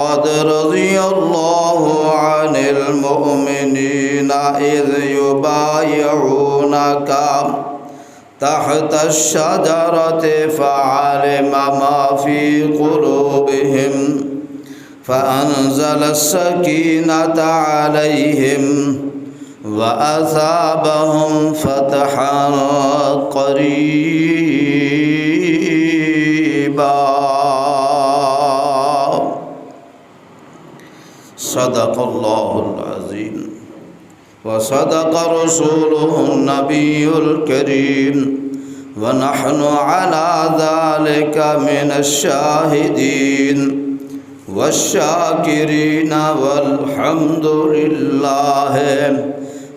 قد رضي الله عن المؤمنين إذ يبايعونك تحت الشجرة فعلم ما في قلوبهم فأنزل السكينة عليهم وأثابهم فتحا قريبا صدق الله العظيم وصدق رسوله النبي الكريم ونحن على ذلك من الشاهدين والشاكرين والحمد لله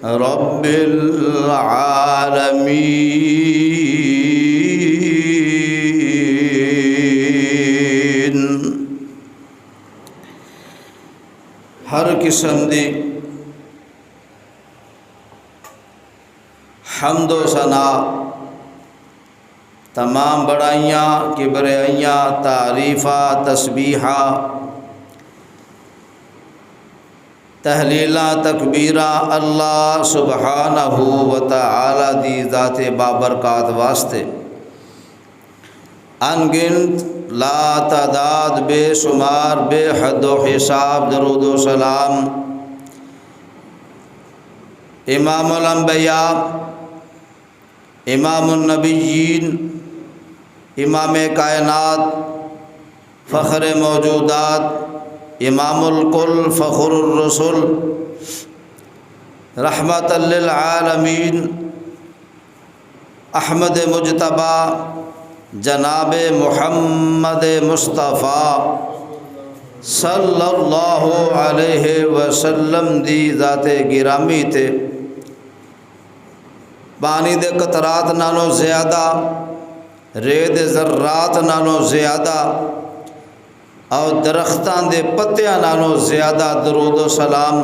رب العالمين۔ ہر قسم دی حمد و ثنا، تمام بڑائیاں کبریائیاں تعریفاں تسبیحاں تحلیلاں تکبیراں اللہ سبحانہ و تعالی دی ذات بابرکات واسطے انگنت لا تعداد بے شمار بے حد و حساب درود و سلام امام الانبیاء امام النبیین امام کائنات فخر موجودات امام الکل فخر الرسل رحمت للعالمین احمد مجتبی جناب محمد مصطفیٰ صلی اللہ علیہ وسلم دی ذات گرامی تے پانی دے قطرات نالوں زیادہ ریت ذرات نالوں زیادہ اور درختاں دے پتیاں نالوں زیادہ درود و سلام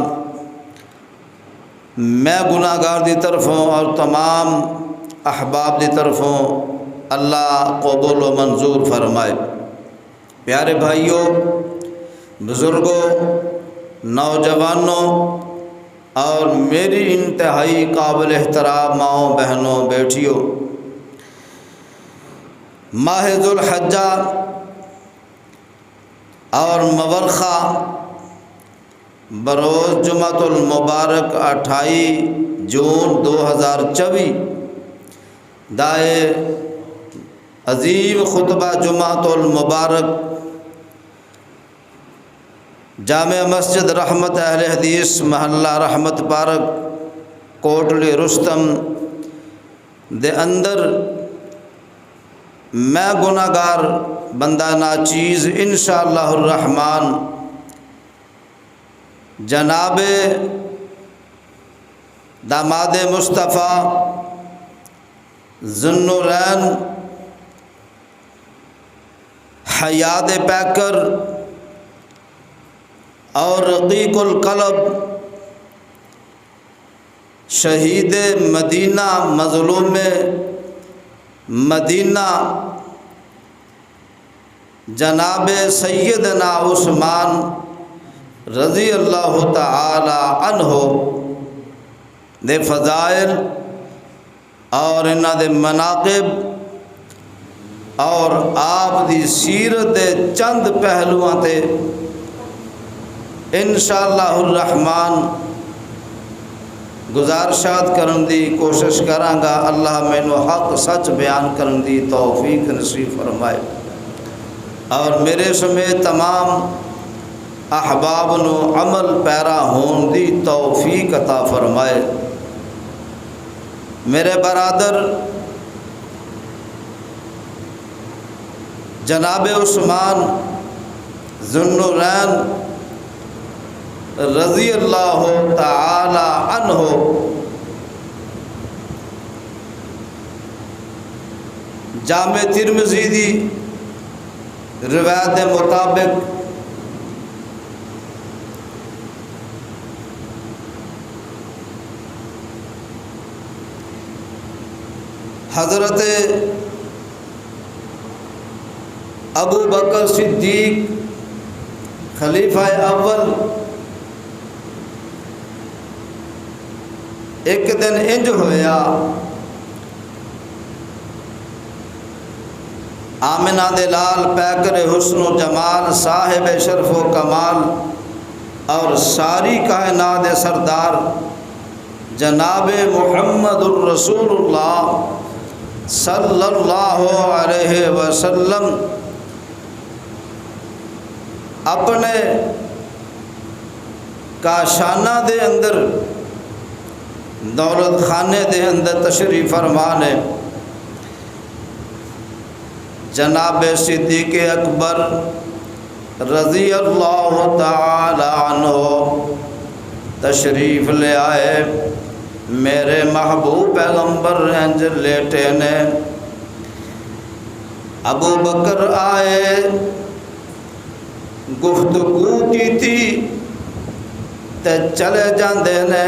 میں گناہگار دی طرفوں اور تمام احباب دی طرفوں اللہ قبول و منظور فرمائے۔ پیارے بھائیوں، بزرگوں، نوجوانوں اور میری انتہائی قابل احترام ماؤں بہنوں بیٹیوں، ماہ ذو الحجہ اور مورخہ بروز جمعۃ المبارک 28 جون 2024 دائے عظیم خطبہ جمعۃ المبارک جامع مسجد رحمت اہل حدیث محلہ رحمت پارک کوٹلی رستم دے اندر میں گناہگار بندہ ناچیز انشاءاللہ الرحمن جناب داماد مصطفیٰ ذو النورین حیات پیکر اور رقیق القلب شہید مدینہ مظلوم مدینہ جناب سیدنا عثمان رضی اللہ تعالی عنہ دے فضائل اور انہاں دے مناقب اور آپ دی سیرت دے چند پہلوؤں تے انشاءاللہ الرحمن گزارشات کرن دی کوشش کرانگا۔ اللہ مینو حق سچ بیان کرن دی توفیق نصیب فرمائے اور میرے سمیت تمام احباب نو عمل پیرا ہون دی توفیق عطا فرمائے۔ میرے برادر جناب عثمان ذو النورین رضی اللہ تعالی عنہ جامع ترمذی دی روایت مطابق حضرت ابو بکر صدیق خلیفہ اول ایک دن انج ہویا، آمنہ دے لال پیکر حسن و جمال، صاحب شرف و کمال اور ساری کائنات سردار جناب محمد الرسول اللہ صلی اللہ علیہ وسلم اپنے کاشانہ دے اندر دولت خانے دے اندر تشریف فرمانے، جناب صدیق اکبر رضی اللہ تعالی عنہ تشریف لے آئے۔ میرے محبوب پیغمبر انج لیٹے نے، ابو بکر آئے، گفتگو کی تھی تے چلے جاندے نے۔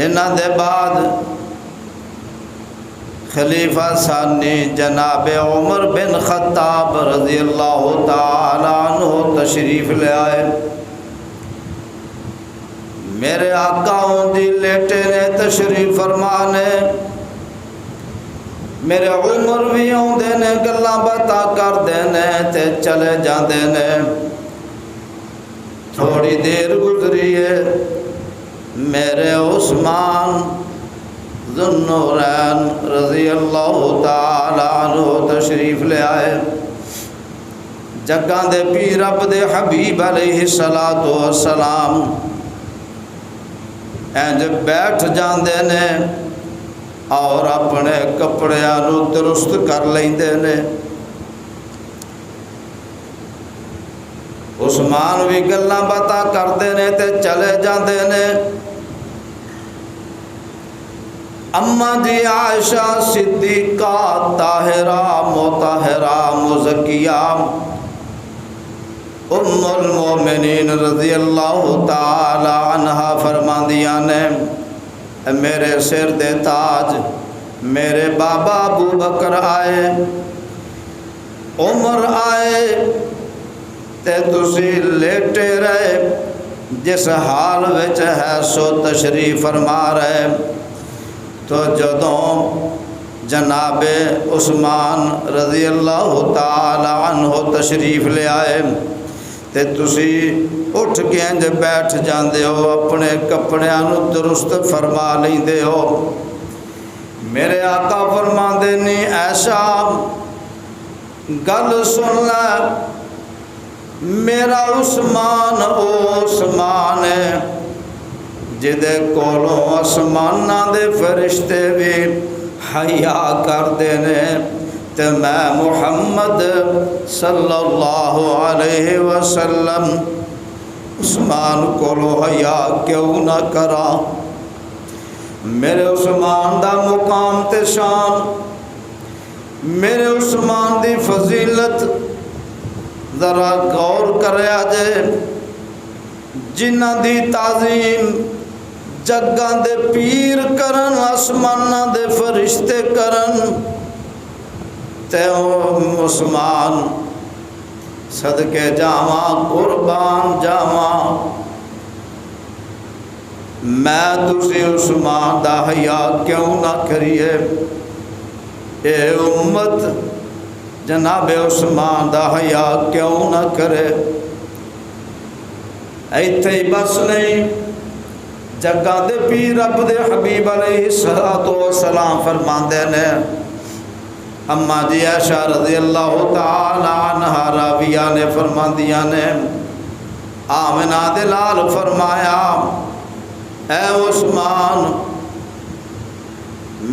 انہاں دے بعد خلیفہ ثانی جناب عمر بن خطاب رضی اللہ تعالی عنہ تشریف لے آئے۔ میرے آقا دی لیٹے نے تشریف فرمانے، میرے عمر بھی آندے نے، گلاں باتاں کردے نے تے چلے جاندے نے۔ تھوڑی دیر گزری ہے، میرے عثمان ذو النورین رضی اللہ تعالی عنہ تشریف لے آئے۔ جگاں دے پی رب دے حبیب علیہ السلام انج بیٹھ جاندے نے اور اپنے کپڑیاں نو درست کر لیندے نے۔ عثمان بھی گلاں باتاں کردے نے تے چلے جاندے نے۔ اماں جی عائشہ صدیقہ طاہرہ مطہرہ مزکیہ ام المومنین رضی اللہ تعالی عنہا فرماندیاں نے، میرے سر دے تاج میرے بابا ابو بکر آئے، عمر آئے تے تسی لیٹے رہے، جس حال وچ ہے سو تشریف فرما رہے۔ تو جدوں جناب عثمان رضی اللہ تعالی عنہ تشریف لے آئے تے تسی اٹھ کے انج بیٹھ جاندے ہو، اپنے کپڑیاں نو درست فرما لیندے ہو۔ میرے آقا فرماندے نے، ایسا گل سن لے، میرا عثمان او عثمان ہے جدے کولوں آسماناں دے فرشتے بھی حیا کردے نے، تے میں محمد صلی اللہ علیہ وسلم عثمان کولوں حیا کیوں نہ کرا۔ میرے عثمان دا مقام تے شان، میرے عثمان دی فضیلت ذرا غور کریا جے، جنہ دی تعظیم جگاں دے پیر کرن، آسماناں دے فرشتے کرن، تے عثمان صدقے جاواں قربان جاواں۔ میں تسی عثمان دا حیا کیوں نہ کریے؟ اے امت جناب عثمان دا حیا کیوں نہ کرے؟ ایتھے ہی بس نہیں، جگہ دے پی رب دے حبیب علیہ السلام فرماندے نے، اماں جی عائشہ رضی اللہ تعالی عنہا راویہ نے فرماندیاں نے، آمنہ دے لال فرمایا، اے عثمان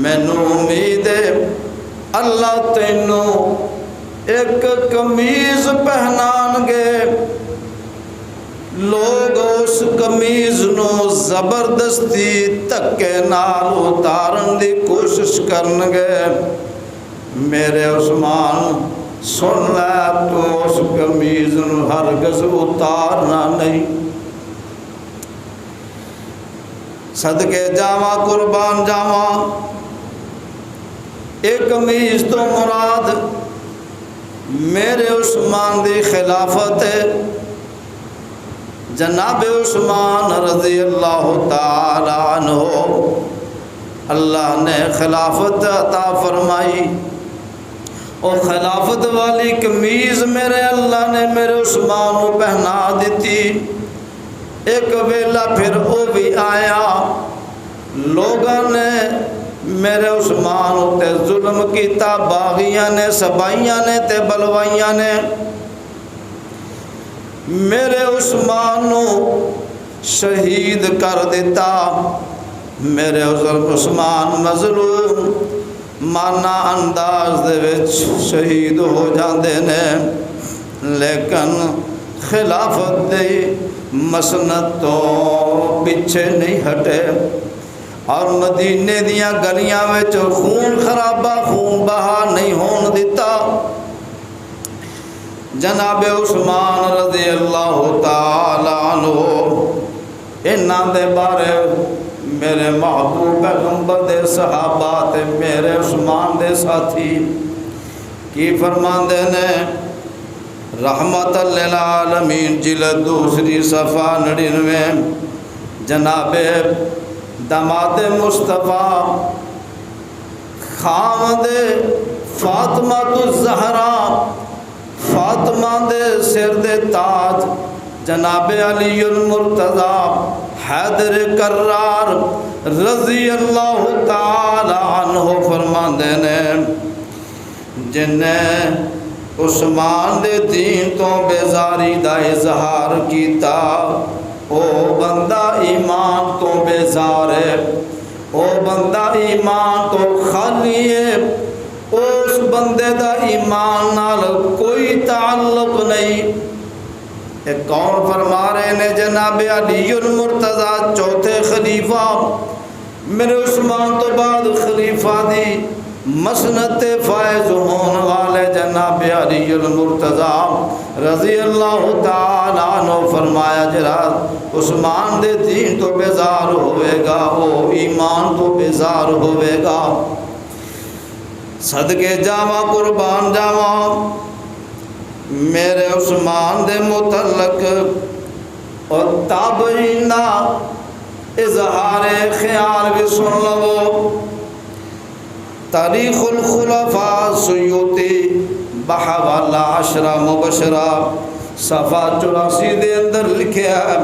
مینوں امید ہے اللہ تینوں ایک قمیض پہنان گے، لوگ اس قمیض نو زبردستی دھکے نال اتارن دی کوشش کرن گے۔ میرے عثمان سن لے، تو اس قمیض نو ہرگز اتارنا نہیں۔ صدقے جاواں قربان جاواں، ایک قمیض تو مراد میرے عثمان دی خلافت جناب عثمان رضی اللہ تعالی عنہ اللہ نے خلافت عطا فرمائی. اور خلافت والی قمیض میرے اللہ نے میرے عثمان کو پہنا دیتی. ایک ویلا پھر وہ بھی آیا، لوگوں نے میرے عثمان تے ظلم کیتا، باغیاں نے، سبائیاں نے تے بلوائیاں نے میرے عثمان نو شہید کر دیتا. میرے عثمان مظلوم مانا انداز دے وچ شہید ہو جاندے نے، لیکن خلافت دی مسنت تو پیچھے نہیں ہٹے اور مدینے دیاں گلیاں وچ خون خرابہ، خون بہا نہیں ہون دیتا. جناب عثمان رضی اللہ تعالی عنہ انہاں دے بارے میرے محبوب پیغمبر دے صحابہ تے میرے عثمان دے ساتھی کی فرماندے نے؟ رحمت للعالمین جلد 2 صفحہ 99 جناب داماد مصطفیٰ خامد فاطمہ الزہرا، فاطمہ دے سر دے تاج جناب علی المرتضی حیدر کرار رضی اللہ تعالی عنہ فرماندے نے جنہیں عثمان دے دین تو بیزاری دا اظہار کیتا، او بندہ ایمان تو بیزار ہے، او بندہ ایمان تو خالی ہے، اس بندے دا ایمان نال کوئی تعلق نہیں. ایک کون فرما رہے نے؟ جناب علی المرتضی چوتھے خلیفہ، میرے عثمان تو بعد خلیفہ دی مسنت فائز ہون والے جناب علی المرتضی رضی اللہ تعالیٰ عنہ فرمایا جرا عثمان دے دین تو بیزار ہوئے گا، وہ ایمان تو بیزار ہوئے گا. صدقے جاواں قربان جاواں میرے عثمان دے متعلق اور تابعینہ اظہار خیال بھی سن لو. تاریخ الخلفاء سیوطی بحوالہ 10 مبشرہ صفحہ 84 دے اندر لکھیا ہے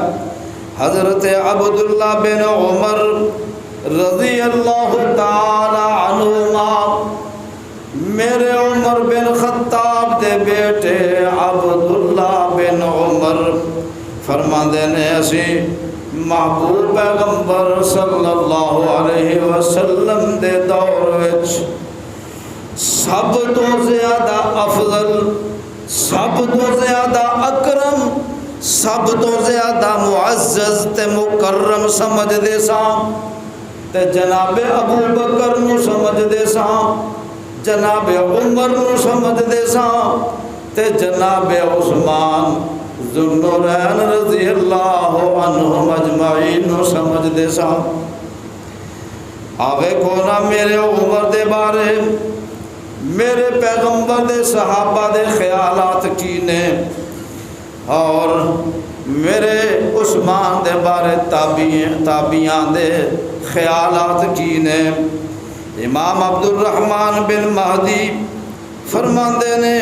حضرت عبداللہ بن عمر رضی اللہ تعالی عنہما میرے عمر بن خطاب دے بیٹے عبداللہ بن عمر فرماندے نے اسی محبوب پیغمبر صلی اللہ علیہ وسلم دے دور وچ سب تو زیادہ افضل، سب تو زیادہ اکرم، سب تو زیادہ معزز تے مکرم سمجھ دے ساں تے جناب ابو بکر نو سمجھ دے ساں، جناب عمر نو سمجھ دے ساں تے جناب عثمان ذوالنورین رضی اللہ عنہم اجمعین نو سمجھ دے ساں. آوے کونا میرے عمر دے بارے میرے پیغمبر دے صحابہ دے خیالات کی نے اور میرے عثمان دے بارے تابعین دے خیالات کی نے. امام عبد الرحمن بن مہدی فرماندے نے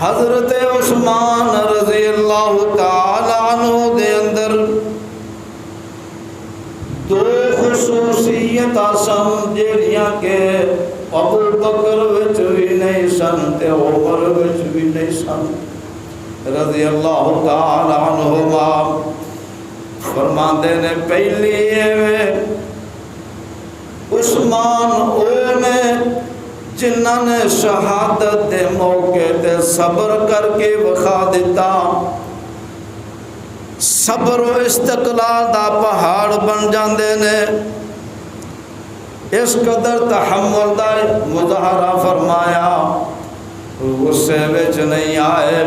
حضرت عثمان رضی اللہ تعالی عنہ دے اندر 2 خصوصیت سن جیڑیاں کہ ابو بکر وچ بھی نہیں سن تے عمر وچ بھی نہیں سن رضی اللہ تعالی عنہما. فرماندے نے پہلی عثمان او نے جنہاں نے شہادت دے موقع تے صبر کر کے وکھا دیتا، صبر و استقلال دا پہاڑ بن جاندے نے. اس قدر تحمل دا مظاہرہ فرمایا، غصے وچ نہیں آئے،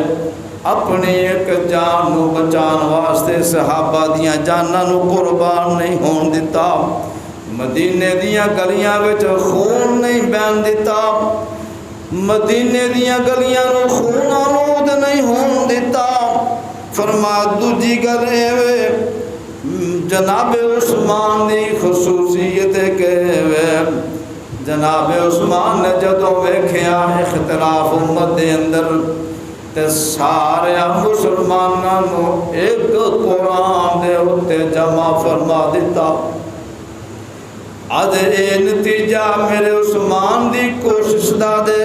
اپنی ایک جان نو بچان واسطے صحابہ دیاں جاناں نو قربان نہیں ہون دیتا، مدینے دیاں گلیاں وچ خون نہیں بہن دیتا، مدینے دیاں گلیاں نو خون آلود نہیں ہون دیتا۔ فرما دوجی گل اے جناب عثمان دی خصوصیت کہ جناب عثمان نے جدوں ویکھیا اختلاف امت دے اندر تے سارے مسلماناں نو ایک قرآن دے اُتے جمع فرما دیتا۔ اج اے نتیجہ میرے عثمان دی کوشش دا دے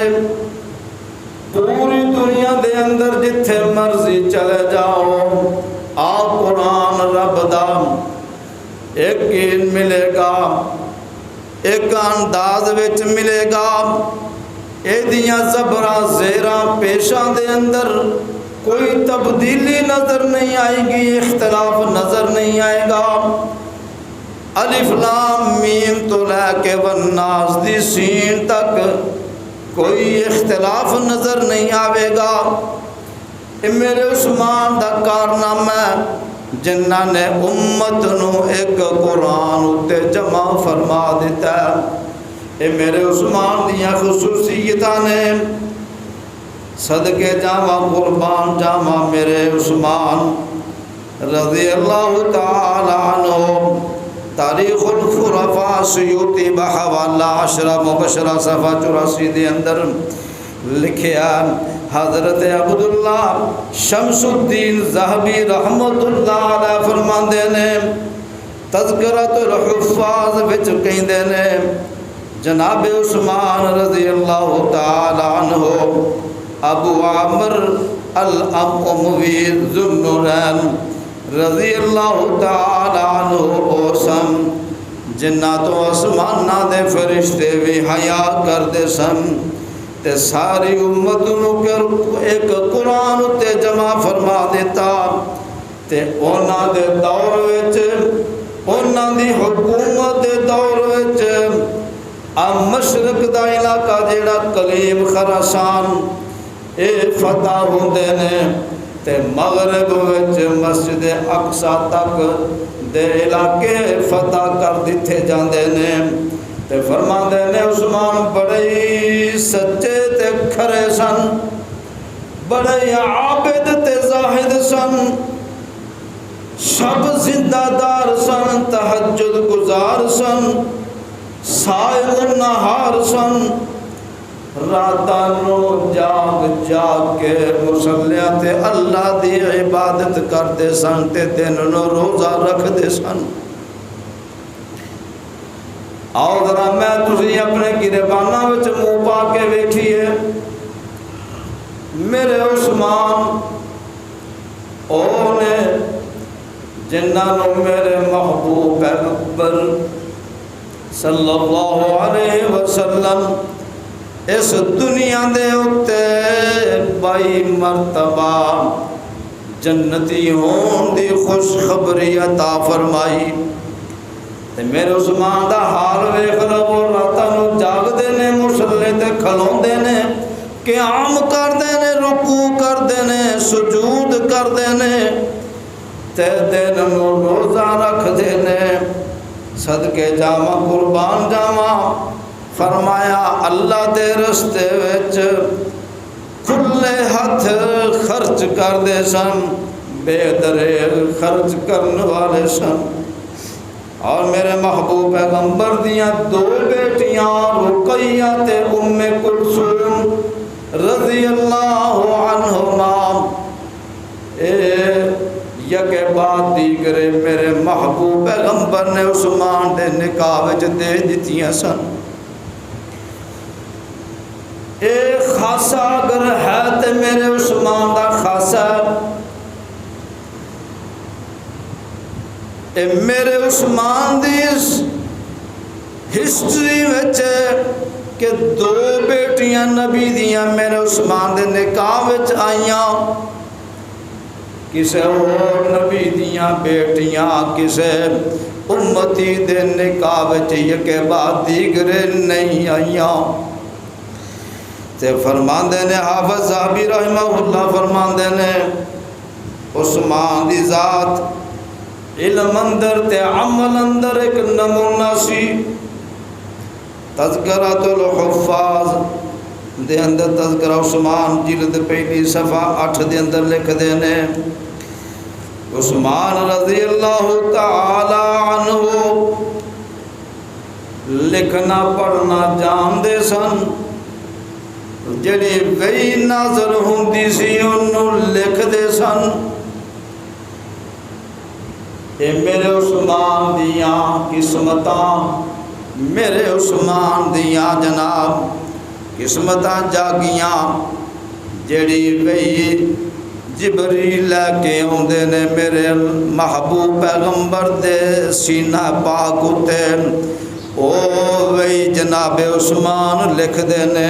پوری دنیا دے اندر جتھے مرضی چلے جاؤ آ قرآن رب دا ایک ملے گا، ایک انداز وچ ملے گا، اے دیاں زبراں زیراں پیشاں دے اندر کوئی تبدیلی نظر نہیں آئے گی، اختلاف نظر نہیں آئے گا۔ الف لام میم تو لے کے والناس دی سین تک کوئی اختلاف نظر نہیں آئے گا۔ اے میرے عثمان دا کارنامہ ہے جنہاں نے امت نو ایک قرآن اتے جمع فرما دیتا ہے۔ اے میرے عثمان دیاں خصوصیتاں نے صدقے جاواں قربان جاواں میرے عثمان رضی اللہ تعالی عنہ۔ تاریخ الخلفاء سیوطی بحوالہ عشرہ مبشرہ صفحہ 84 دے اندر لکھیا حضرت عبداللہ شمس الدین ذہبی رحمت اللہ علیہ فرماندے نے تذکرۃ الحفاظ وچ کہندے نے جناب عثمان رضی اللہ تعالی عنہ ابو عامر الاموی ذو النورین رضی اللہ تعالی عنہ اوسم جناتوں آسماناں دے فرشتے بھی حیا کردے سن تے ساری امت نو ایک قرآن تے جمع فرما دیتا تے اونا دے دور وچ اونا دی حکومت دے دور وچ مشرق دا علاقہ جیڑا کلیم خراسان اے فتح ہوندے نے تے مغرب وچ مسجد اقصی تک دے علاقے فتح کر دتے جاندے نے تے فرماندے نے عثمان بڑے سچے تے کھرے سن، بڑے عابد تے زاہد سن، شب زندہ دار سن، تہجد گزار سن، سائم النہار سن، راتاں نو جاگ جاگ کے مصلیاں تے اللہ دی عبادت کرتے سن تے دن نو روزہ رکھتے سن۔ آؤ ذرا میں تسی اپنے گریباناں وچ منہ پا کے ویکھیے میرے عثمان او نے جنہاں نو میرے محبوب پیغمبر صلی اللہ علیہ وسلم اس دنیا دے اتے 22 مرتبہ جنتی ہون دی خوشخبری عطا فرمائی تے میرے عثمان دا حال ویکھ لو راتاں نو جاگ دے نے مصلی تے کھلوندے نے قیام کردے نے رکوع کردے نے سجود کردے نے تے دن نو روزہ رکھ دے نے صدقے جاواں قربان جاواں فرمایا اللہ دے رستے وچ کھلے ہاتھ خرچ کردے سن، بے دریغ خرچ کرنے والے سن۔ اور میرے محبوب پیغمبر دیاں 2 بیٹیاں رقیہ تے ام کلثوم رضی اللہ عنہما یکے بعد دیگرے میرے محبوب پیغمبر نے عثمان دے نکاح وچ دے دتیاں سن۔ اے خاصہ اگر ہے تے میرے عثمان دا خاصہ اے میرے عثمان دی ہسٹری وچ کہ 2 بیٹیاں نبی دیاں میرے عثمان دے نکاح وچ آئیاں، کسے اور نبی دیاں بیٹیاں کسے امتی دے نکاح وچ یکے بعد دیگرے نہیں آئیاں۔ تے فرماندے نے حافظ صحابی رحمہ اللہ فرماندے نے عثمان دی ذات علم اندر تے عمل اندر ایک نمونہ سی۔ تذکرۃ الحفاظ دے اندر تذکرہ عثمان جلد پہلی صفحہ 8 دے اندر لکھ دینے عثمان رضی اللہ تعالی عنہ لکھنا پڑھنا جان دے سن جڑی وہی نازل ہوندی سی انہوں لکھ دے سن اے میرے عثمان دیاں قسمتاں میرے عثمان دیاں جناب قسمتاں جاگیاں جڑی وہی جبریل لے کے ہوندے نے میرے محبوب پیغمبر دے سینہ پاک اتے او وہی جناب عثمان لکھ دینے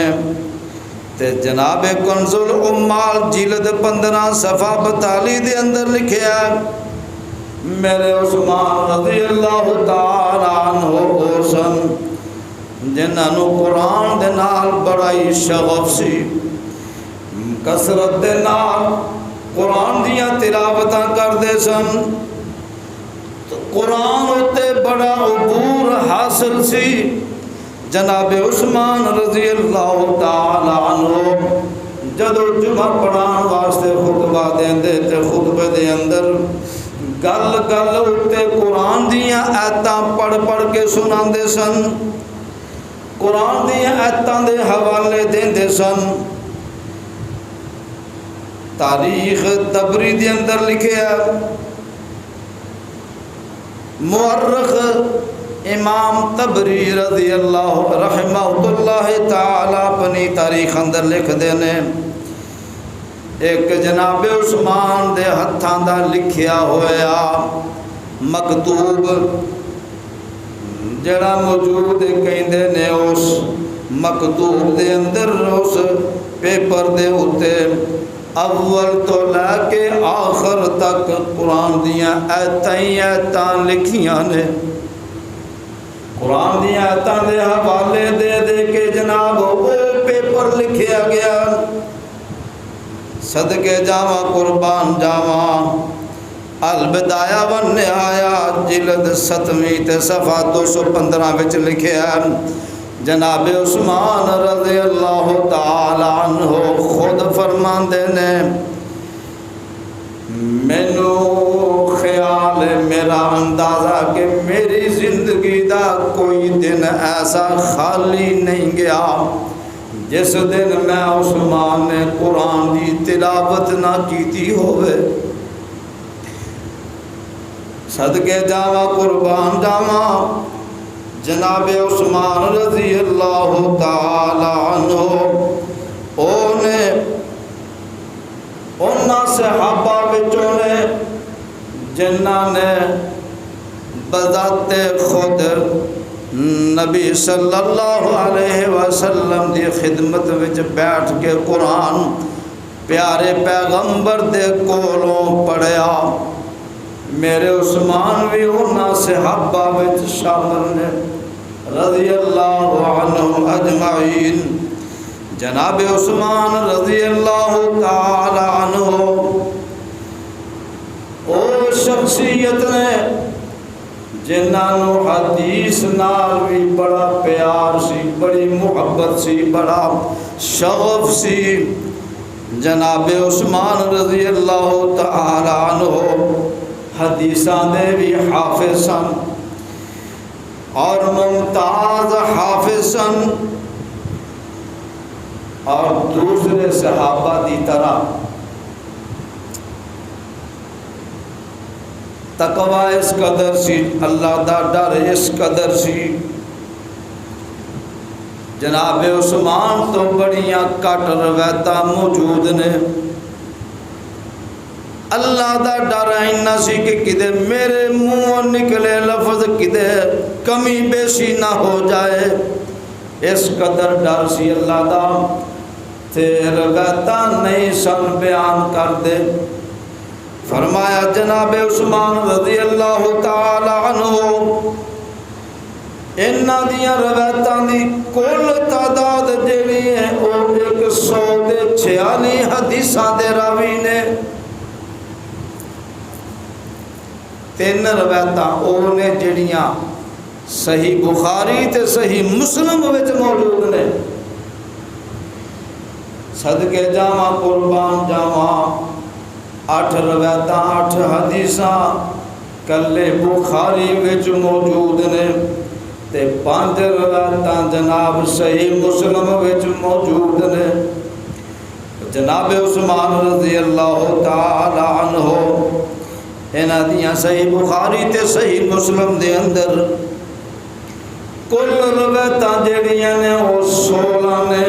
تے جناب کنز العمال جلد 15 صفحہ 42 دے اندر لکھیا میرے عثمان رضی اللہ تعالی عنہ سن جنہاں نو قرآن دے نال بڑا ہی شغف سی کثرت دے نال قرآن دیاں تلاوتاں کر دے سن تو قرآن ہوتے بڑا عبور حاصل سی جناب عثمان رضی اللہ تعالی عنہ جدو جمعہ پڑھان واسطے خطبہ دیندے تے خطبے دے اندر گل گل ہوتے قرآن دیاں آیتاں پڑھ پڑھ کے سناندے سن قرآن دیاں آیتاں دے حوالے دیندے سن تاریخ تبری دے اندر لکھیا مورخ امام تبری رضی اللہ رحمہ اللہ تعالی اپنی تاریخ اندر لکھ دینے ایک جناب عثمان دے ہتھاں دا لکھیا ہویا مکتوب جڑا موجود کہندے نے اس مکتوب دے اندر اس پیپر دے ہوتے اول تو لے کے آخر تک قرآن دیاں آیتاں لکھیاں نے قرآن دیاں آیتاں دے حوالے دے دے کے جناب وہ پیپر لکھیا گیا صدقے جاواں قربان جاواں البدایہ والنہایہ جلد 7ویں تے صفحہ 215 وچ لکھیا جناب عثمان رضی اللہ تعالی عنہ خود فرماندے نے مینو خیال میرا اندازہ کہ میری زندگی دا کوئی دن ایسا خالی نہیں گیا جس دن میں عثمان نے قرآن دی تلاوت نہ کیتی ہوئے صدقے جاواں قربان جاواں جناب عثمان رضی اللہ تعالی عنہ انہاں صحابہ وچوں نے جنہاں نے بذات خود نبی صلی اللہ علیہ وسلم دی خدمت وچ بیٹھ کے قرآن پیارے پیغمبر دے کولوں پڑھیا میرے عثمان بھی انہاں صحابہ وچ شامل نے رضی اللہ عنہم اجمعین جناب عثمان رضی اللہ تعالی عنہ او شخصیت نے جنہاں نو حدیث نال بھی بڑا پیار سی بڑی محبت سی بڑا شغف سی جناب عثمان رضی اللہ تعالی عنہ حدیثاں دے بھی حافظ سن اور ممتاز حافظ سن اور دوسرے صحابہ دی طرح تقوی اس قدر سی اللہ دا ڈر اس قدر سی جناب عثمان تو بڑیاں کٹ روایتاں موجود نے اللہ دا ڈر اینا سی کہ کدے میرے منہ نکلے لفظ کدے کمی بیشی نہ ہو جائے اس قدر ڈر سی اللہ دا تے روایتاں نہیں سن بیان کر دے فرمایا جناب عثمان رضی اللہ تعالی عنہ انہاں دیاں روایتاں دی کل تعداد جڑی ہے او 146 حدیثاں دے راوی نے 3 روایتاں او نے جڑیاں صحیح بخاری تے صحیح مسلم وچ موجود نے صدقے جاواں قربان جاواں 8 روایتاں 8 حدیثاں کلے بخاری وچ موجود نے تے 5 روایتاں جناب صحیح مسلم وچ موجود نے۔ جناب عثمان رضی اللہ تعالی عنہ انہاں دیاں صحیح بخاری تے صحیح مسلم دے اندر کل روایتاں جڑیاں نے وہ 16 نے۔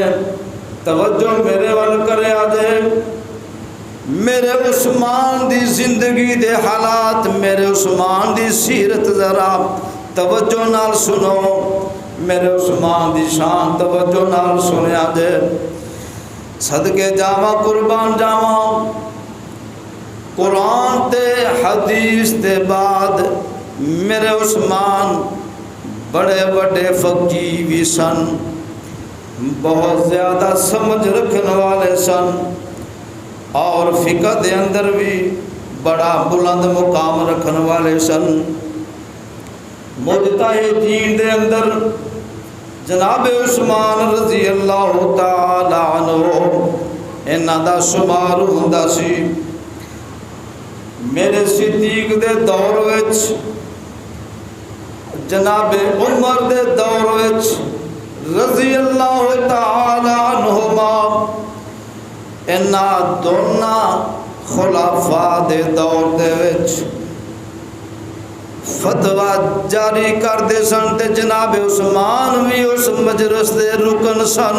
توجہ میرے ول کریا جے، میرے عثمان دی زندگی دے حالات، میرے عثمان دی سیرت ذرا توجہ نال سنو، میرے عثمان دی شان توجہ نال سنیا جے۔ صدقے جاواں قربان جاواں، قرآن تے حدیث دے بعد میرے عثمان بڑے بڑے فقیہ بھی سن، بہت زیادہ سمجھ رکھنے والے سن، اور فقہ دے اندر بھی بڑا بلند مقام رکھنے والے سن۔ مجتہدین دے اندر جناب عثمان رضی اللہ تعالی عنہ انہاں دا شمار ہوندا سی۔ میرے صدیق دے دور وچ، جناب عمر دے دور وچ رضی اللہ تعالی عنہما، انہاں دونوں خلفاء دے دور دے وچ فتویٰ جاری کر دے سن تے جناب عثمان بھی اس مجلس دے رکن سن۔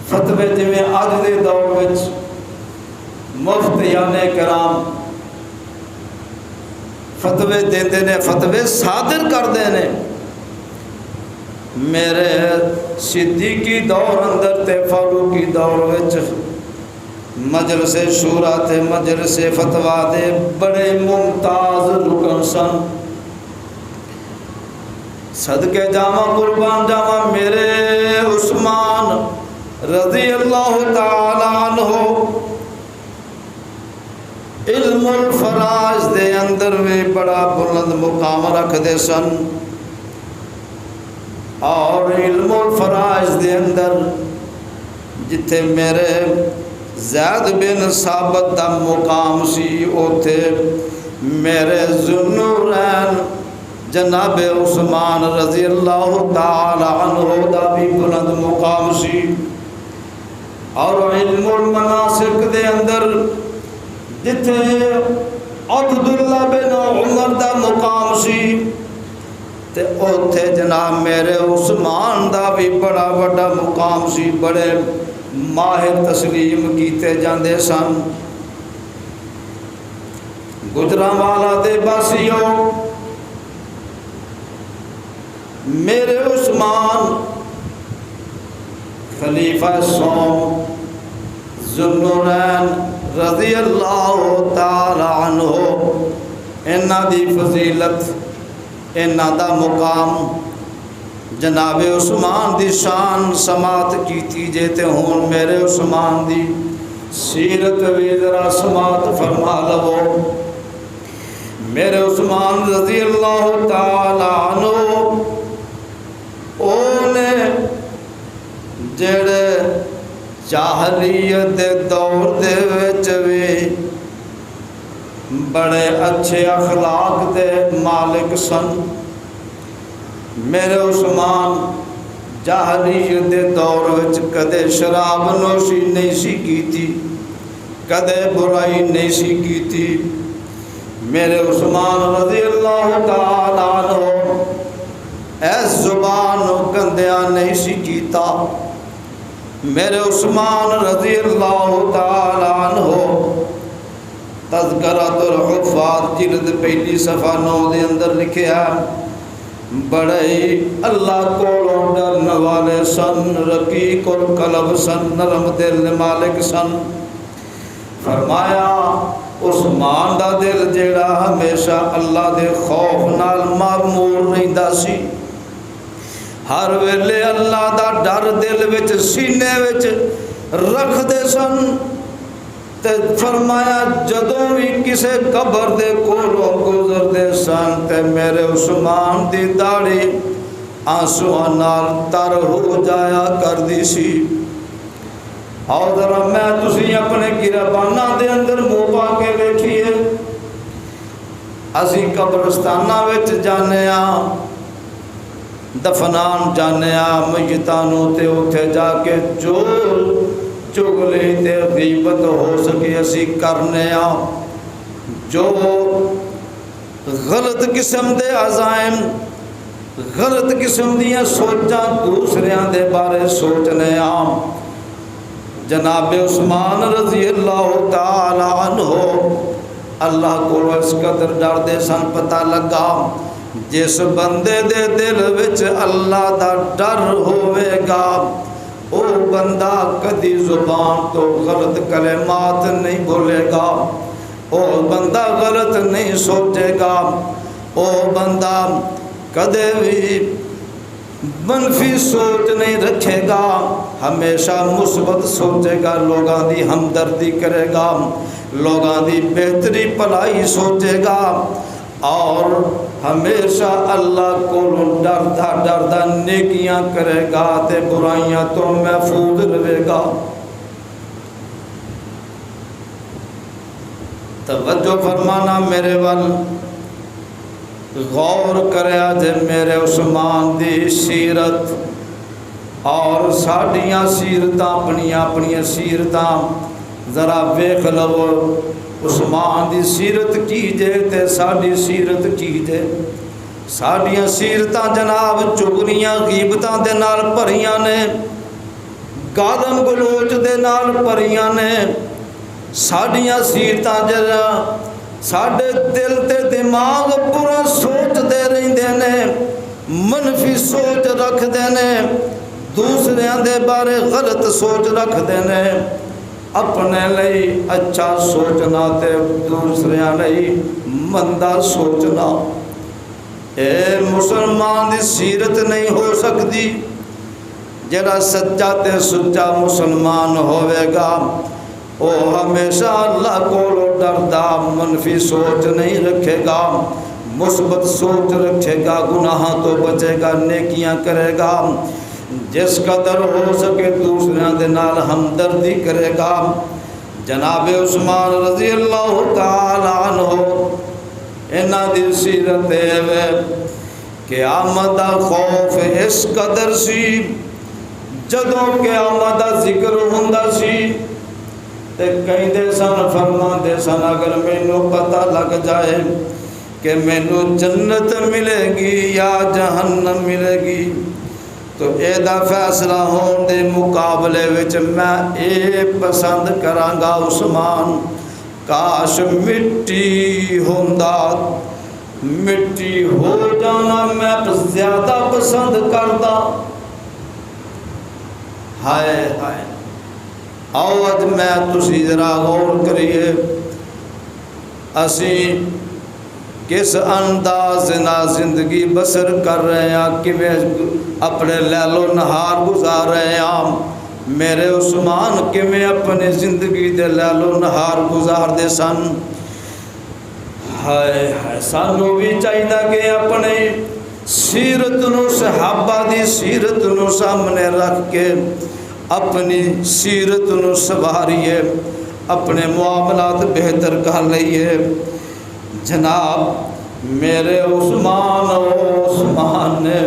فتوے جویں اج دے دور وچ مفتیان کرام فتوے دیندے نے، فتوے صادر کردے نے، میرے صدیقی دور اندر تے فاروقی دور وچ مجلس شورا تے مجلس فتویٰ دے بڑے ممتاز رکن سن۔ صدقے جاواں قربان جاواں میرے عثمان رضی اللہ تعالی عنہ علم الفرائض دے اندر بھی بڑا بلند مقام رکھ دے سن، اور علم الفرائض دے اندر جتھے میرے زید بن ثابت دا مقام سی، اوتھے میرے ذوالنورین جناب عثمان رضی اللہ تعالی عنہ دا بھی بلند مقام سی، اور علم المناسک دے اندر جتھے عبداللہ بن عمر دا مقام سی، تے اوتھے جناب میرے عثمان دا بھی بڑا بڑا مقام سی، بڑے ماہر تسلیم کیتے جاندے سن۔ گجرانوالا دے باسیوں، میرے عثمان خلیفہ سوم ذوالنورین رضی اللہ تعالی عنہ، انہاں دی فضیلت، انہاں دا مقام، جناب عثمان دی شان سماعت کیتی جے تے ہون میرے عثمان دی سیرت بھی ذرا سماعت فرما لو۔ میرے عثمان رضی اللہ تعالی عنہ اونے جڑے جاہلیت دے دور دے وچ بھی بڑے اچھے اخلاق دے مالک سن۔ میرے عثمان جاہلیت دے دور وچ کدے شراب نوشی نہیں سی کیتی، کدے برائی نہیں سی کیتی۔ میرے عثمان رضی اللہ تعالی عنہ ایس زبان گندیاں نہیں سی کیتا۔ میرے عثمان رضی اللہ تعالی عنہ تذکرۃ الحفاظ جلد پہلی صفحہ 9 دے اندر لکھیا، بڑے اللہ کو ڈرن والے سن، رقیق القلب سن، نرم دل مالک سن۔ فرمایا عثمان دا دل جیڑا ہمیشہ اللہ دے خوف نال معمور رہندا سی، ہر ویلے اللہ دا ڈر دل وچ سینے وچ رکھ دے سن۔ تے فرمایا جدوں بھی کسے قبر دے کولوں گزر دے سن تے میرے عثمان دی داڑھی آنسواں نال تر ہو جایا کردی سی۔ اور ذرا میں تسی اپنے گرباناں دے اندر منہ پا کے ویکھیے، اسی قبرستاناں وچ جانے ہاں، دفنان جانے ہاں میتانوں تے اتھے جا کے جو چگلی تے غیبت ہو سکے اسی کرنے ہاں، جو غلط قسم دے عزائم، غلط قسم دیاں سوچاں دوسریاں دے بارے سوچنے ہاں۔ جناب عثمان رضی اللہ تعالی عنہ اللہ کو اس قدر ڈر دے سن، پتہ لگا جس بندے دے دل وچ اللہ دا ڈر ہوئے گا او بندہ کدی زبان تو غلط کلمات نہیں بولے گا، او بندہ غلط نہیں سوچے گا، او بندہ کدے بھی منفی سوچ نہیں رکھے گا، ہمیشہ مثبت سوچے گا، لوگاں دی ہمدردی کرے گا، لوگاں دی بہتری بھلائی سوچے گا، اور ہمیشہ اللہ کو ڈردا نیکیاں کرے گا تے برائیاں تو محفوظ رہے گا۔ توجہ فرمانا میرے وال غور کریا جے میرے عثمان دی سیرت اور ساڈیاں سیرتاں اپنی سیرتاں ذرا ویکھ لو۔ عثمان دی سیرت کی جے تے ساڈی سیرت کی جے۔ ساڈیاں سیرتاں جناب چگلیاں غیبتاں دے نال بھریاں نے، گالم گلوچ دے نال بھریاں نے۔ ساڈیاں سیرتاں جڑا ساڈے دل تے دماغ برا سوچ دے رہندے نے، منفی سوچ رکھ دے نے، دوسریاں دے بارے غلط سوچ رکھ دے نے، اپنے لئی اچھا سوچنا تے دوسریاں لئی مندہ سوچنا۔ اے مسلمان دی سیرت نہیں ہو سکتی۔ جڑا سچا تے سچا مسلمان ہوئے گا وہ ہمیشہ اللہ کو ڈردا، منفی سوچ نہیں رکھے گا، مثبت سوچ رکھے گا، گناہاں تو بچے گا، نیکیاں کرے گا، جس قدر ہو سکے دوسروں دے نال ہمدردی کرے گا۔ جناب عثمان رضی اللہ تعالی عنہ انہاں دی سیرت ہے قیامت دا خوف اس قدر سی، جدوں قیامت دا ذکر ہوندا سی تے کہندے سن، فرماندے سن اگر مینوں پتہ لگ جائے کہ مینوں جنت ملے گی یا جہنم ملے گی تو اے دا فیصلہ ہون دے مقابلے وچ میں اے پسند کراں گا عثمان کاش مٹی ہوندا، مٹی ہو جانا میں زیادہ پسند کردا۔ ہائے ہائے آؤ اج میں تسی ذرا غور کریے اسی کس انداز نال زندگی بسر کر رہے ہیں، کیویں اپنے لیل و نہار گزار رہے ہیں۔ میرے عثمان کیویں اپنی زندگی دے لیل و نہار گزار دے سن۔ ہائے ہائے سانوں بھی چاہیے کہ اپنی سیرت نو، صحابہ دی سیرت نو سامنے رکھ کے اپنی سیرت نو سواریے، اپنے معاملات بہتر کر لئیے۔ جناب میرے عثمان نے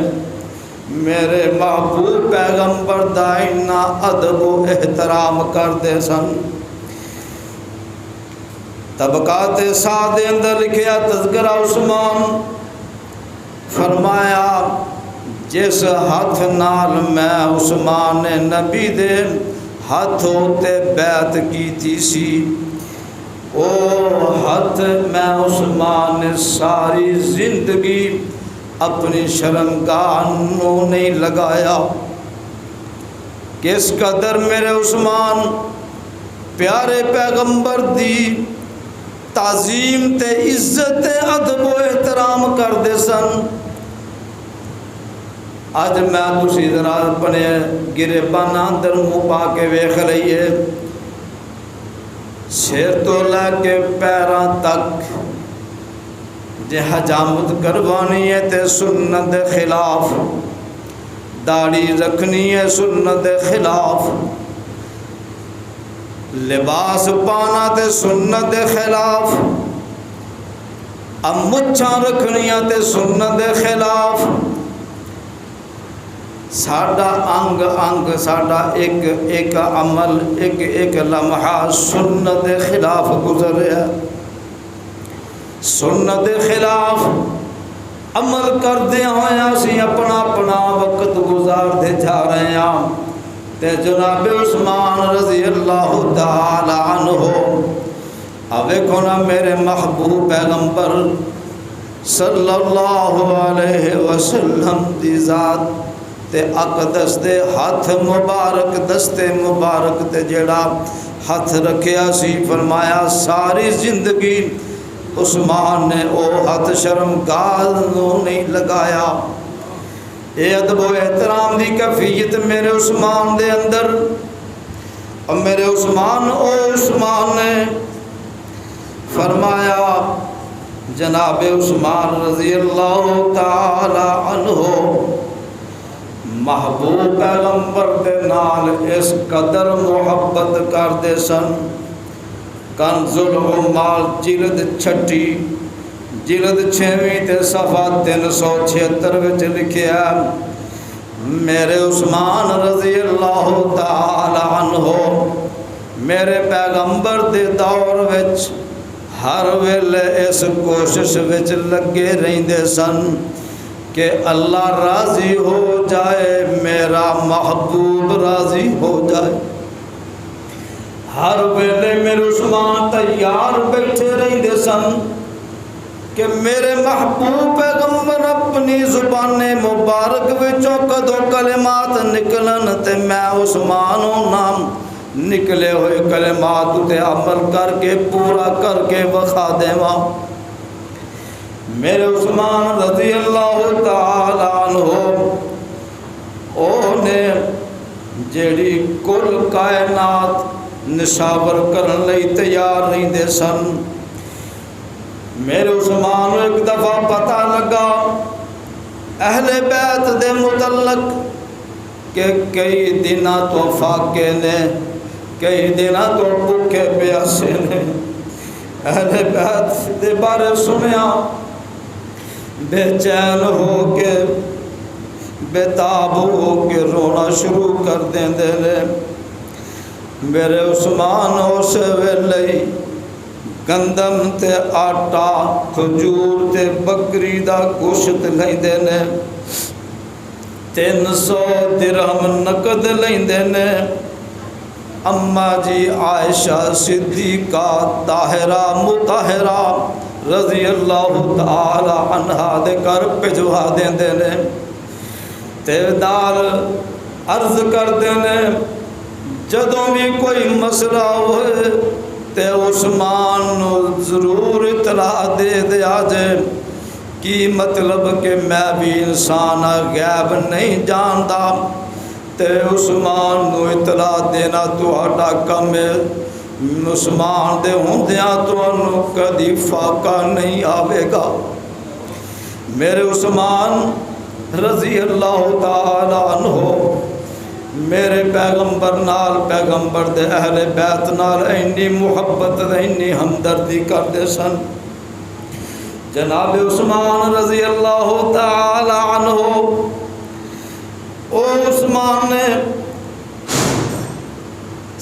میرے محبوب پیغمبر دا اتنا ادب و احترام کرتے سن۔ طبقات سعد اندر لکھیا تذکرہ عثمان، فرمایا جس ہاتھ نال میں عثمان نے نبی دے ہاتھوں تے بیعت کیتی سی، او ہاتھ میں عثمان نے ساری زندگی اپنی شرمگاہ نو نہیں لگایا۔ کس قدر میرے عثمان پیارے پیغمبر دی تعظیم تے عزت تے ادب و احترام کر دے سن۔ آج میں تسی ذرا اپنے گریبان اندر منہ پا کے ویکھ لئیے، سر تو لے کے پیراں تک جے حجامت کروانی ہے تے سنت دے خلاف داڑھی رکھنی ہے سنت دے خلاف، لباس پانا تے سنت دے خلاف، اب مچھاں رکھنیاں تے سنت دے خلاف، ساڈا انگ انگ ساڈا ایک ایک عمل ایک ایک لمحہ سنت دے خلاف گزر رہا، سنت دے خلاف عمل کردے ہوئے اسی اپنا اپنا وقت گزار دے جا رہے ہیں۔ تے جناب عثمان رضی اللہ تعالی عنہ اب دیکھو نا میرے محبوب پیغمبر صلی اللہ علیہ وسلم دی ذات تے اقدس دے ہاتھ مبارک دستے مبارک تے جڑا ہاتھ رکھیا سی، فرمایا ساری زندگی عثمان نے او ہاتھ شرمگاہ نو نہیں لگایا۔ اے ادب و احترام دی کیفیت میرے عثمان دے اندر، اور میرے عثمان او عثمان نے فرمایا جناب عثمان رضی اللہ تعالی عنہ محبوب پیغمبر دے نال اس قدر محبت کردے سن۔ کنز العمال جلد چھٹی جلد 6ویں تے صفحہ 376 وچ لکھیا میرے عثمان رضی اللہ تعالی عنہ میرے پیغمبر دے دور وچ ہر ویلے اس کوشش وچ لگے رہندے سن کہ اللہ راضی ہو جائے، میرا محبوب راضی ہو جائے۔ ہر ویلے میرے عثمان تیار بیٹھے رہندے سن کہ میرے محبوب پیغمبر اپنی زبان مبارک وچوں کدو کلمات نکلن تے میں عثمان نام نکلے ہوئے کلمات تے عمل کر کے پورا کر کے وخا دیواں۔ میرے عثمان رضی اللہ تعالی عنہ او نے جیڑی کل کائنات نشاور کرن لئی تیار نہیں دے سن۔ میرے عثمان ایک دفعہ پتہ لگا اہل بیت دے متعلق کہ کئی دنوں تو فاقے نے، کئی دنوں تو بھوکے پیاسے نے، اہل بیت دے بارے سنیا بے چین ہو کے بےتاب ہو کے رونا شروع کر دیں دے نے۔ میرے عثمان اس ویلے گندم تے آٹا کھجور تے بکری دا گوشت لیندے نے، 300 درہم نقد لیندے نے۔ اماں جی عائشہ صدیقہ طاہرہ مطہرہ رضی اللہ تعالی عنہا دے کر بھجوا دیندے نے تے دال عرض کردے نے جدوں بھی کوئی مسئلہ ہوئے تے عثمان نو ضرور اطلاع دے دیا جائے۔ کی مطلب کہ میں بھی انسان غیب نہیں جاندا تے عثمان نو اطلاع دینا تہاڈا کم ہے۔ عثمان دے ہوندیاں تانوں کدی فاقہ نہیں آوے گا۔ میرے عثمان رضی اللہ تعالی عنہ میرے پیغمبر نال پیغمبر دے اہل بیت نال اینی محبت اینی ہمدردی کردے سن۔ جناب عثمان رضی اللہ تعالی عنہ او عثمان نے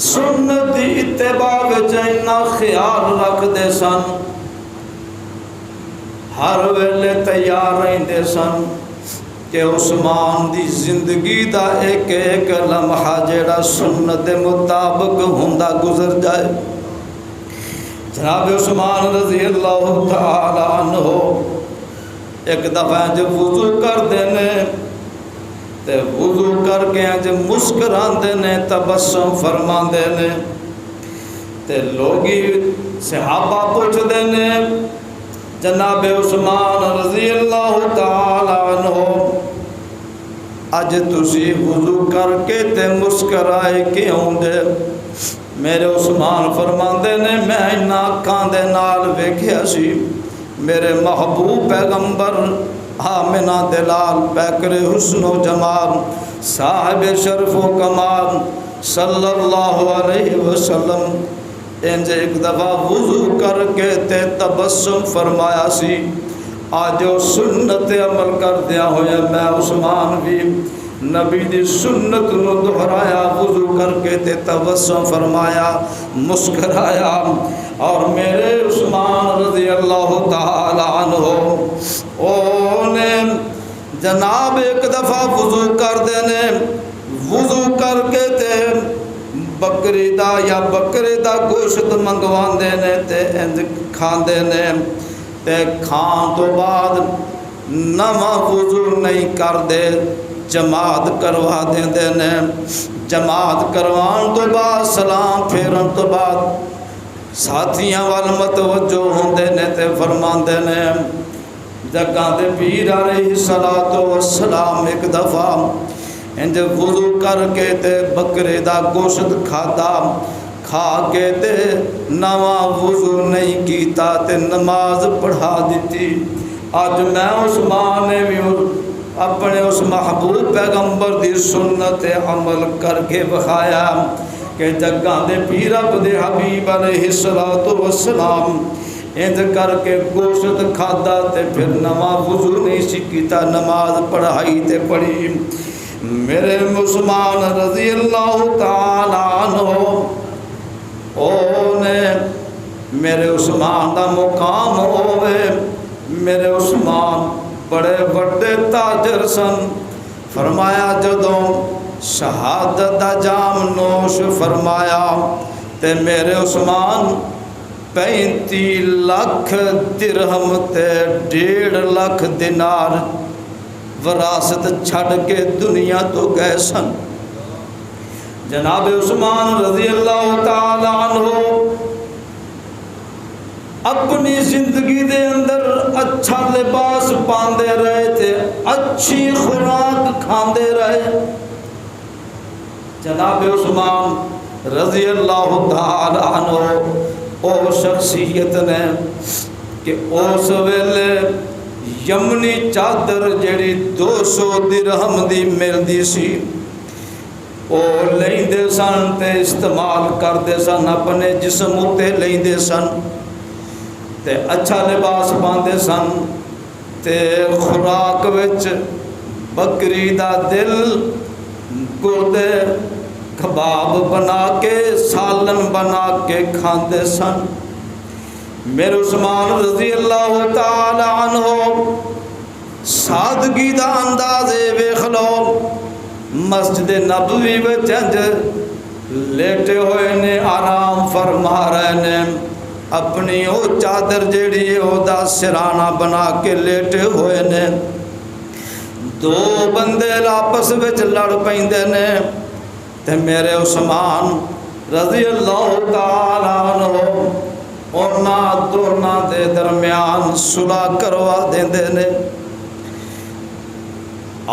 سنت دی اتباع وچ اتنا خیال رکھ دے سن، ہر ویلے تیار رہندے سن کہ عثمان دی زندگی دا ایک ایک لمحہ جیڑا سنت دے مطابق ہوندا گزر جائے۔ جناب عثمان رضی اللہ تعالی عنہ ایک دفعہ جب وضو کر دینے تے وضو کر کے جب مسکران دینے تبسم فرمان دینے تے لوگی صحابہ پوچھ دینے جناب عثمان رضی اللہ تعالی عنہ اج تسی وضو کر کے تے مسکرائے کیوں دے؟ میرے عثمان فرماندے نے میں انہاں اکھاں دے نال ویکھیا سی میرے محبوب پیغمبر آمنہ دلال پیکر حسن و جمال صاحب شرف و کمال صلی اللہ علیہ وسلم انج ایک دفعہ وضو کر کے تے تبسم فرمایا سی آج وہ سنت عمل کر دیا ہویا میں عثمان بھی نبی دی سنت نو دہرایا وضو کر کے تے تبسم فرمایا مسکرایا اور میرے عثمان رضی اللہ تعالی عنہ اونے جناب ایک دفعہ وضو کر دینے وضو کر کے تے بکری دا یا بکرے دا گوشت منگوان دینے تے انج کھان دینے تے کھان تو بعد نواں وضو نہیں کر دے جماعت کروا دیندے نے جماعت کروان تو بعد سلام پھیرن تو بعد ساتھیاں وال متوجہ ہوندے نے تے فرماندے نے جگہ دے پیر علیہ الصلوۃ والسلام ایک دفعہ انج وضو کر کے تے بکرے دا گوشت کھادا کھا کے تے نواں وضو نہیں کیتا تے نماز پڑھا دیتی اج میں عثمان نے بھی اپنے اس محبوب پیغمبر دی سنت عمل کر کے بخایا کہ جگہ دے پیر دے حبیب علیہ الصلوۃ والسلام انج کر کے گوشت کھادا تے پھر نواں وضو نہیں سی کیتا نماز پڑھائی تے پڑھی میرے عثمان رضی اللہ تعالی عنہ اونے میرے عثمان دا مقام ہوئے میرے عثمان بڑے بڑے تاجر سن فرمایا جدوں شہادت دا جام نوش فرمایا تے میرے عثمان 35 لاکھ درہم تے 1.5 لاکھ دینار وراثت چھڑ کے دنیا تو گئے سن جناب عثمان رضی اللہ تعالی عنہ اپنی زندگی دے اندر اچھا لباس پاندے رہے تھے اچھی خوراک کھاندے رہے جناب عثمان رضی اللہ تعالی عنہ او شخصیت نے کہ اس ویلے یمنی چادر جڑی 200 درہم دی ملدی سی او لیندے سن تے استعمال کردے سن اپنے جسم اتے لیندے سن تے اچھا لباس پاندے سن تے خوراک وچ بکری دا دل گردے کباب بنا کے سالن بنا کے کھاندے سن میرے عثمان رضی اللہ تعالی عنہ سادگی دا اندازے ویکھ لو مسجد نبوی وچ لیٹے ہوئے نے آرام فرما رہے نے اپنی او چادر جیڑی او دا سرانہ بنا کے لیٹے ہوئے نے دو بندے آپس وچ لڑ پیندے نے تے میرے عثمان رضی اللہ تعالی عنہ اونا دونوں دے درمیان صلح کروا دیندے نے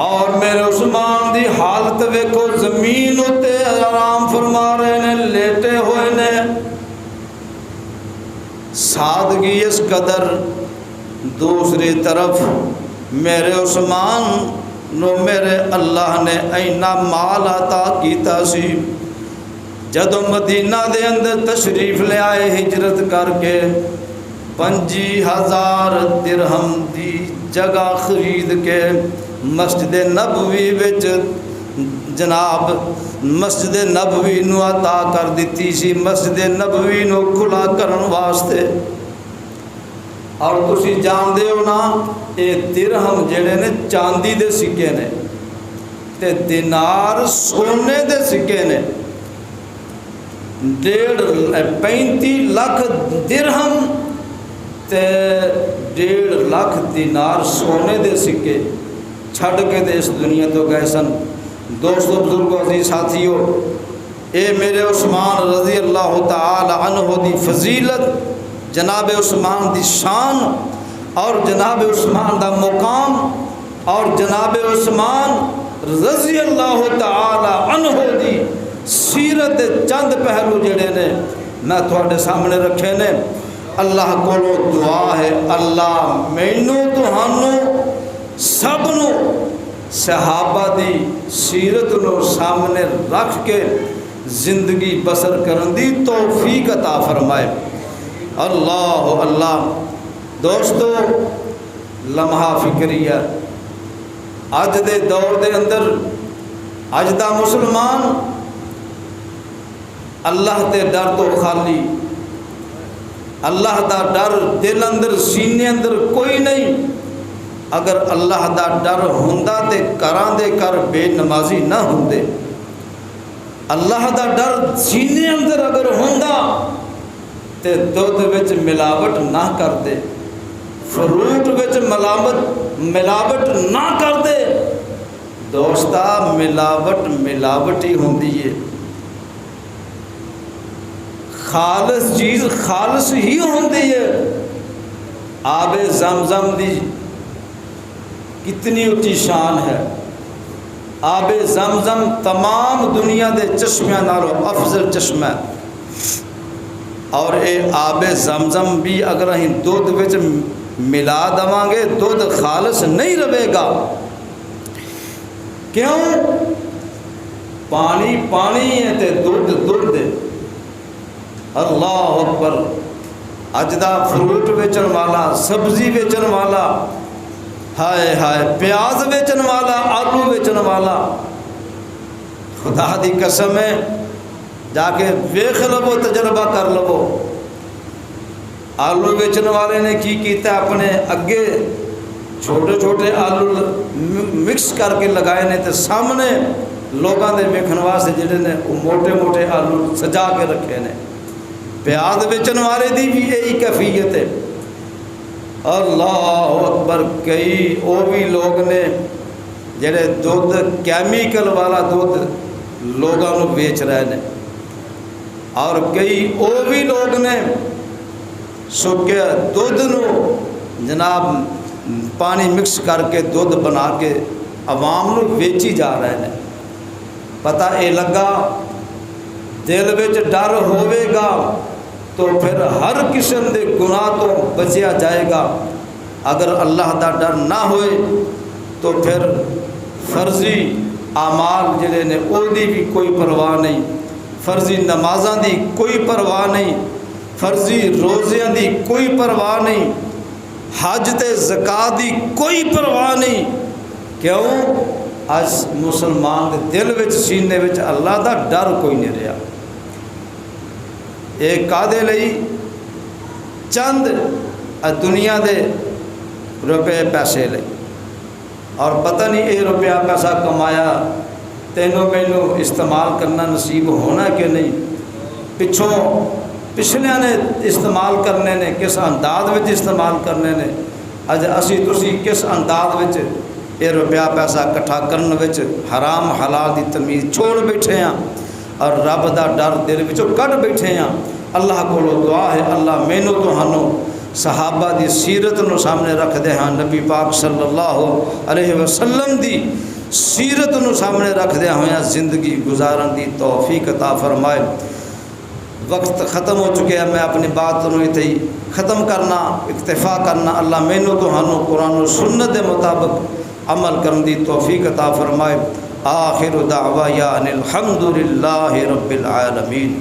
اور میرے عثمان دی حالت ویکھو زمین اتے آرام فرما رہے نے لیٹے ہوئے نے سادگی اس قدر دوسری طرف میرے عثمان نو میرے اللہ نے اینا مال عطا کیتا سی جدو مدینہ دے اندر تشریف لے آئے ہجرت کر کے 50,000 درہم دی جگہ خرید کے مسجد نبوی وچ جناب مسجد نبوی نو عطا کر دیتی سی مسجد نبوی نو کھلا کرن واسطے اور تسی جان دے ہو نا اے درہم جڑے نے چاندی دے سکے نے تے دینار سونے دے سکے نے 35 لاکھ درہم تے 1.5 لاکھ دینار سونے دے سکے چھڑ کے دے اس دنیا تو گئے سن دوستو بزرگوں عزیز ساتھیوں اے میرے عثمان رضی اللہ تعالی عنہ دی فضیلت جناب عثمان دی شان اور جناب عثمان دا مقام اور جناب عثمان رضی اللہ تعالی عنہ دی سیرت چند پہلو جڑے نے میں تھوڑے سامنے رکھے نے اللہ کو دعا ہے اللہ مینوں تہانوں سب نو صحابہ دی سیرت نو سامنے رکھ کے زندگی بسر کرن دی توفیق عطا فرمائے۔ اللہ اللہ۔ دوستو لمحہ فکریہ، اج دے دور دے اندر اج دا مسلمان اللہ دے ڈر تو خالی، اللہ دا ڈر دل اندر سینے اندر کوئی نہیں۔ اگر اللہ دا ڈر ہوندا تے کراں دے کر بے نمازی نہ ہوندے۔ اللہ دا ڈر سینے اندر اگر ہوندا تے دودھ وچ ملاوٹ نہ کر دے، فروٹ وچ ملاوٹ نہ کر دے۔ دوستا ملاوٹ ہی ہوندی ہے، خالص چیز خالص ہی ہوندی ہے۔ آب زمزم دی کتنی اونچی شان ہے۔ آب زمزم تمام دنیا دے چشمیاں نالوں افضل چشمہ ہے، اور اے آب زمزم بھی اگر ہم دودھ وچ ملا دواں گے دودھ خالص نہیں رہے گا۔ کیوں؟ پانی پانی ہے تے دودھ دودھ ہے۔ اللہ اکبر۔ اج دا فروٹ ویچن والا، سبزی ویچن والا، ہائے ہائے پیاز ویچن والا، آلو ویچن والا، خدا دی قسم ہے جا کے ویکھ لو، تجربہ کر لو۔ آلو ویچن والے نے کی کیتا، اپنے اگے چھوٹے چھوٹے آلو مکس کر کے لگائے نے، تے سامنے لوگاں دے ویکھن واسطے جڑے نے وہ موٹے موٹے آلو سجا کے رکھے نے۔ پیاز ویچن والے دی بھی یہی کیفیت ہے۔ اللہ اکبر۔ کئی وہ بھی لوگ نے جڑے دودھ کیمیکل والا دودھ لوگاں نو بیچ رہے ہیں، اور کئی وہ بھی لوگ نے سکے دودھ نو جناب پانی مکس کر کے دودھ بنا کے عوام نو بیچی جا رہے ہیں۔ پتہ اے لگا دل وچ ڈر ہوے گا تو پھر ہر قسم دے گناہ تو بچیا جائے گا۔ اگر اللہ دا ڈر نہ ہوئے تو پھر فرضی اعمال جڑے نے او دی بھی کوئی پرواہ نہیں، فرضی نمازاں دی کوئی پرواہ نہیں، فرضی روزیاں دی کوئی پرواہ نہیں، حج تے زکات دی کوئی پرواہ نہیں۔ کیوں؟ اج مسلمان دے دل وچ سینے وچ اللہ دا ڈر کوئی نہیں رہا۔ ایک کادے لئی چند دنیا دے روپے پیسے لئی، اور پتہ نہیں یہ روپیہ پیسہ کمایا تینوں مینوں استعمال کرنا نصیب ہونا کہ نہیں، پچھلیاں نے استعمال کرنے نے کس انداز وچ استعمال کرنے نے، اج اسی تسی کس انداز وچ یہ روپیہ پیسہ کٹھا کرن وچ حرام حلال دی تمیز چھوڑ بیٹھے ہیں، اور رب دا ڈر دل وچوں کڈ بیٹھے ہیں۔ اللہ کولو دعا ہے اللہ مینوں تہانوں صحابہ دی سیرت نو سامنے رکھ دے ہاں، نبی پاک صلی اللہ علیہ وسلم دی سیرت نو سامنے رکھ دے ہویا زندگی گزارن دی توفیق عطا فرمائے۔ وقت ختم ہو چکے ہیں، میں اپنی بات نو اتھے ہی ختم کرنا، اکتفا کرنا۔ اللہ مینوں تہانوں قرآن و سنت دے مطابق عمل کرن دی توفیق عطا فرمائے۔ آخر دعوایا ان الحمد للہ رب العالمین۔